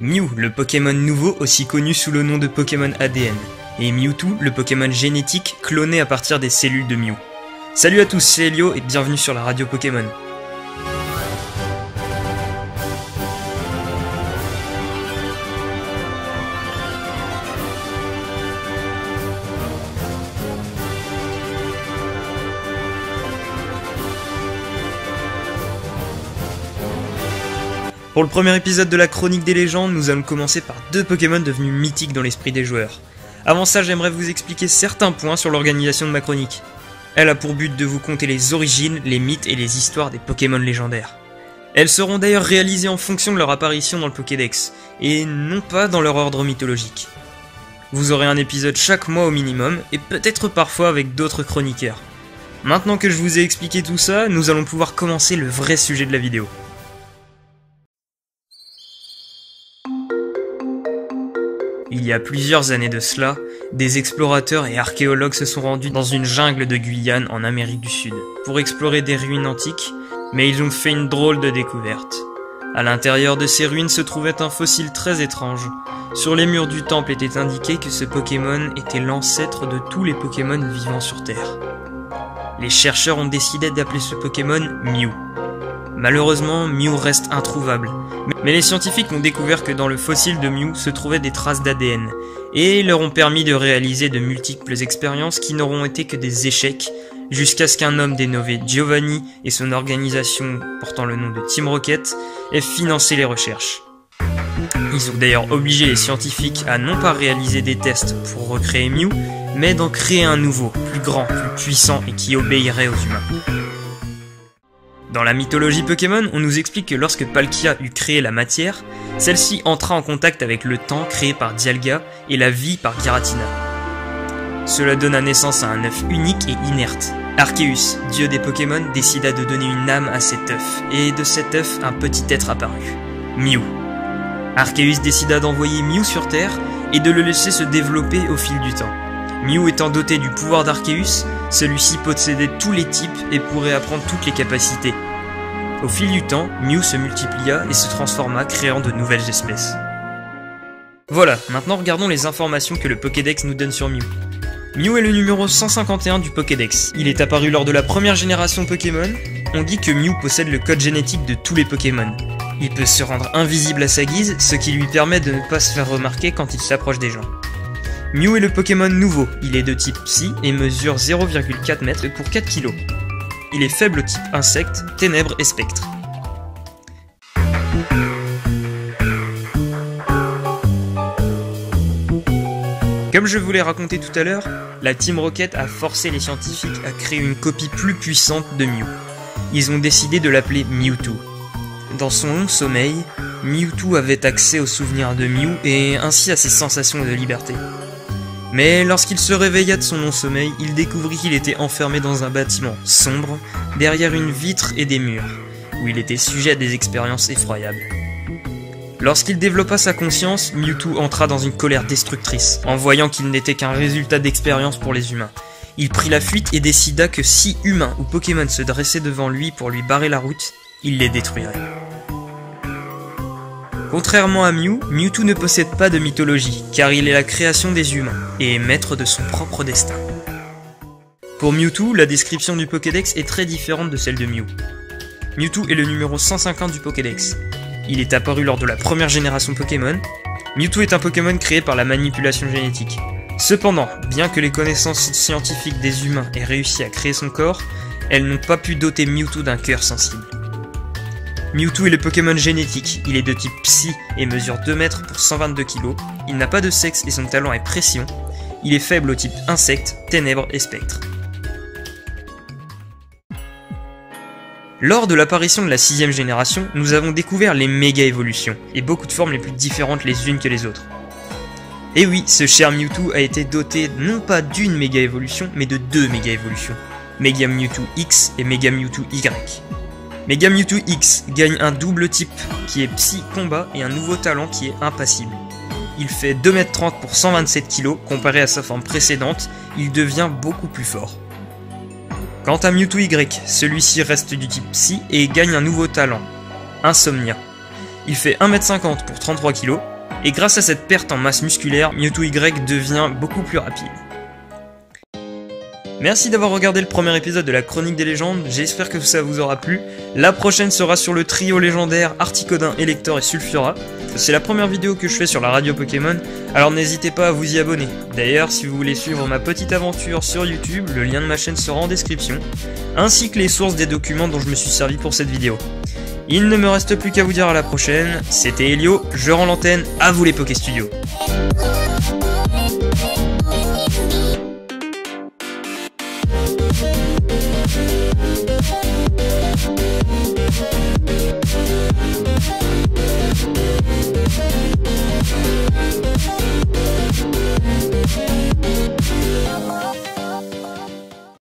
Mew, le Pokémon nouveau aussi connu sous le nom de Pokémon ADN, et Mewtwo, le Pokémon génétique cloné à partir des cellules de Mew. Salut à tous, c'est Elio et bienvenue sur la radio Pokémon. Pour le premier épisode de la chronique des légendes, nous allons commencer par deux Pokémon devenus mythiques dans l'esprit des joueurs. Avant ça, j'aimerais vous expliquer certains points sur l'organisation de ma chronique. Elle a pour but de vous conter les origines, les mythes et les histoires des Pokémon légendaires. Elles seront d'ailleurs réalisées en fonction de leur apparition dans le Pokédex, et non pas dans leur ordre mythologique. Vous aurez un épisode chaque mois au minimum, et peut-être parfois avec d'autres chroniqueurs. Maintenant que je vous ai expliqué tout ça, nous allons pouvoir commencer le vrai sujet de la vidéo. Il y a plusieurs années de cela, des explorateurs et archéologues se sont rendus dans une jungle de Guyane en Amérique du Sud pour explorer des ruines antiques, mais ils ont fait une drôle de découverte. À l'intérieur de ces ruines se trouvait un fossile très étrange. Sur les murs du temple était indiqué que ce Pokémon était l'ancêtre de tous les Pokémon vivant sur Terre. Les chercheurs ont décidé d'appeler ce Pokémon Mew. Malheureusement, Mew reste introuvable, mais les scientifiques ont découvert que dans le fossile de Mew se trouvaient des traces d'ADN, et leur ont permis de réaliser de multiples expériences qui n'auront été que des échecs, jusqu'à ce qu'un homme dénommé Giovanni et son organisation portant le nom de Team Rocket aient financé les recherches. Ils ont d'ailleurs obligé les scientifiques à non pas réaliser des tests pour recréer Mew, mais d'en créer un nouveau, plus grand, plus puissant et qui obéirait aux humains. Dans la mythologie Pokémon, on nous explique que lorsque Palkia eut créé la matière, celle-ci entra en contact avec le temps créé par Dialga et la vie par Giratina. Cela donna naissance à un œuf unique et inerte. Arceus, dieu des Pokémon, décida de donner une âme à cet œuf, et de cet œuf, un petit être apparut, Mew. Arceus décida d'envoyer Mew sur Terre et de le laisser se développer au fil du temps. Mew étant doté du pouvoir d'Arceus, celui-ci possédait tous les types et pourrait apprendre toutes les capacités. Au fil du temps, Mew se multiplia et se transforma, créant de nouvelles espèces. Voilà, maintenant regardons les informations que le Pokédex nous donne sur Mew. Mew est le numéro 151 du Pokédex. Il est apparu lors de la première génération Pokémon. On dit que Mew possède le code génétique de tous les Pokémon. Il peut se rendre invisible à sa guise, ce qui lui permet de ne pas se faire remarquer quand il s'approche des gens. Mew est le Pokémon nouveau, il est de type Psy et mesure 0,4 m pour 4 kg. Il est faible au type Insecte, Ténèbres et Spectre. Comme je vous l'ai raconté tout à l'heure, la Team Rocket a forcé les scientifiques à créer une copie plus puissante de Mew. Ils ont décidé de l'appeler Mewtwo. Dans son long sommeil, Mewtwo avait accès aux souvenirs de Mew et ainsi à ses sensations de liberté. Mais lorsqu'il se réveilla de son long sommeil, il découvrit qu'il était enfermé dans un bâtiment sombre, derrière une vitre et des murs, où il était sujet à des expériences effroyables. Lorsqu'il développa sa conscience, Mewtwo entra dans une colère destructrice, en voyant qu'il n'était qu'un résultat d'expérience pour les humains. Il prit la fuite et décida que si humains ou Pokémon se dressaient devant lui pour lui barrer la route, il les détruirait. Contrairement à Mew, Mewtwo ne possède pas de mythologie, car il est la création des humains, et est maître de son propre destin. Pour Mewtwo, la description du Pokédex est très différente de celle de Mew. Mewtwo est le numéro 150 du Pokédex. Il est apparu lors de la première génération Pokémon. Mewtwo est un Pokémon créé par la manipulation génétique. Cependant, bien que les connaissances scientifiques des humains aient réussi à créer son corps, elles n'ont pas pu doter Mewtwo d'un cœur sensible. Mewtwo est le Pokémon génétique, il est de type Psy et mesure 2 mètres pour 122 kg, il n'a pas de sexe et son talent est Pression, il est faible au type Insecte, Ténèbres et Spectre. Lors de l'apparition de la 6ème génération, nous avons découvert les méga-évolutions, et beaucoup de formes les plus différentes les unes que les autres. Et oui, ce cher Mewtwo a été doté non pas d'une méga-évolution, mais de 2 méga-évolutions, Mega Mewtwo X et Mega Mewtwo Y. Mega Mewtwo X gagne un double type qui est Psy Combat et un nouveau talent qui est Impassible. Il fait 2,30 m pour 127 kg, comparé à sa forme précédente, il devient beaucoup plus fort. Quant à Mewtwo Y, celui-ci reste du type Psy et gagne un nouveau talent, Insomnia. Il fait 1m50 pour 33 kg, et grâce à cette perte en masse musculaire, Mewtwo Y devient beaucoup plus rapide. Merci d'avoir regardé le premier épisode de la Chronique des légendes, j'espère que ça vous aura plu. La prochaine sera sur le trio légendaire Articodin, Elector et Sulfura. C'est la première vidéo que je fais sur la radio Pokémon, alors n'hésitez pas à vous y abonner. D'ailleurs, si vous voulez suivre ma petite aventure sur YouTube, le lien de ma chaîne sera en description, ainsi que les sources des documents dont je me suis servi pour cette vidéo. Il ne me reste plus qu'à vous dire à la prochaine, c'était Elio, je rends l'antenne, à vous les Poké Studios.